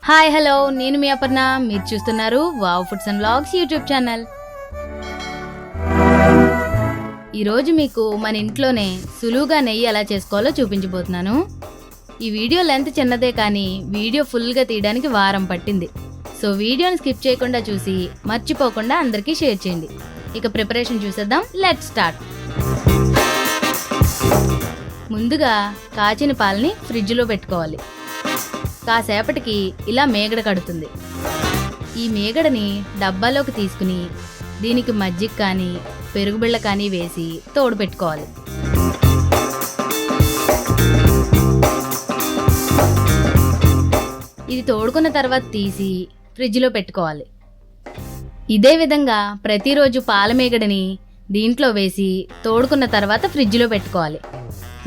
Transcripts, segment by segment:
Hi hello, నేను మీ అపర్ణ. మీరు చూస్తున్నారు wow foods and vlogs YouTube channel. ఈరోజు మీకు మన ఇంట్లోనే సులువుగా నెయ్యి ఎలా చేసుకోవాలో చూపించబోతున్నాను. ఈ వీడియో లెంత్ చిన్నదే కానీ వీడియో ఫుల్గా తీయడానికి వారం పట్టింది. సో వీడియోని స్కిప్ చేయకుండా చూసి మర్చిపోకుండా అందరికీ షేర్ చేయండి. ఇక ప్రిపరేషన్ చూసేద్దాం. Let's start. ముందుగా కాచిన పాలని ఫ్రిడ్జ్లో పెట్టుకోవాలి. కాసేపటికి ఇలా మేగడ కడుతుంది. ఈ మేగడని డబ్బాలోకి తీసుకుని దీనికి మజ్జిగ కానీ పెరుగు బిళ్ళ కానీ వేసి తోడు పెట్టుకోవాలి. ఇది తోడుకున్న తర్వాత తీసి ఫ్రిడ్జ్లో పెట్టుకోవాలి. ఇదే విధంగా ప్రతిరోజు పాల మేగడని దీంట్లో వేసి తోడుకున్న తర్వాత ఫ్రిడ్జ్లో పెట్టుకోవాలి.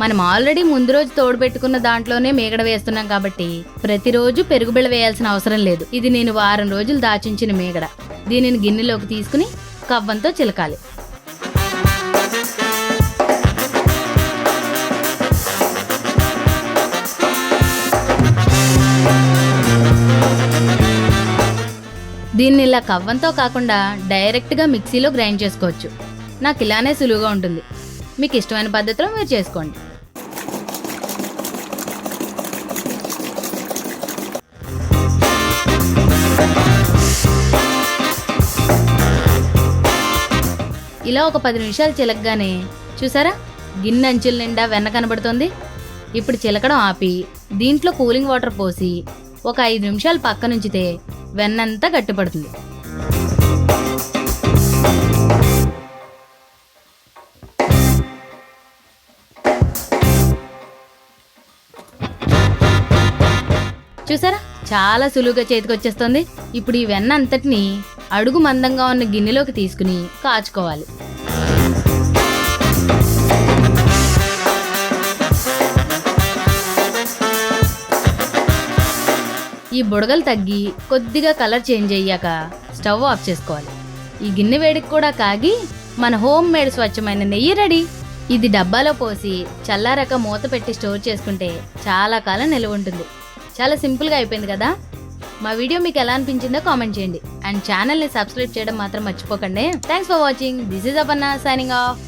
మనం ఆల్రెడీ ముందు రోజు తోడు పెట్టుకున్న దాంట్లోనే మేగడ వేస్తున్నాం కాబట్టి ప్రతిరోజు పెరుగు బిళ్ళ వేయాల్సిన అవసరం లేదు. ఇది నేను వారం రోజులు దాచించిన మేగడ. దీనిని గిన్నెలోకి తీసుకుని కవ్వంతో చిలకాలి. దీన్ని ఇలా కవ్వంతో కాకుండా డైరెక్ట్గా మిక్సీలో గ్రైండ్ చేసుకోవచ్చు. నాకు ఇలానే సులువుగా ఉంటుంది. మీకు ఇష్టమైన పద్ధతిలో మీరు చేసుకోండి. ఇలా ఒక 10 నిమిషాలు చిలకగానే చూసారా, గిన్నె అంచుల నిండా వెన్న కనబడుతుంది. ఇప్పుడు చిలకడం ఆపి దీంట్లో కూలింగ్ వాటర్ పోసి ఒక 5 నిమిషాలు పక్కనుంచితే వెన్నంతా గట్టిపడుతుంది. చూసారా, చాలా సులువుగా చేతికి వచ్చేస్తుంది. ఇప్పుడు ఈ వెన్న అంతటిని అడుగు మందంగా ఉన్న గిన్నెలోకి తీసుకుని కాచుకోవాలి. ఈ బుడగలు తగ్గి కొద్దిగా కలర్ చేంజ్ అయ్యాక స్టవ్ ఆఫ్ చేసుకోవాలి. ఈ గిన్నె వేడికి కూడా కాగి మన హోమ్ మేడ్ స్వచ్ఛమైన నెయ్యి రెడీ. ఇది డబ్బాలో పోసి చల్లారాక మూత పెట్టి స్టోర్ చేసుకుంటే చాలా కాలం నిల్వ ఉంటుంది. చాలా సింపుల్గా అయిపోయింది కదా. మా వీడియో మీకు ఎలా అనిపించిందో కామెంట్ చేయండి. అండ్ ఛానల్ని సబ్స్క్రైబ్ చేయడం మాత్రం మర్చిపోకండి. Thanks for watching. This is Aparna signing off.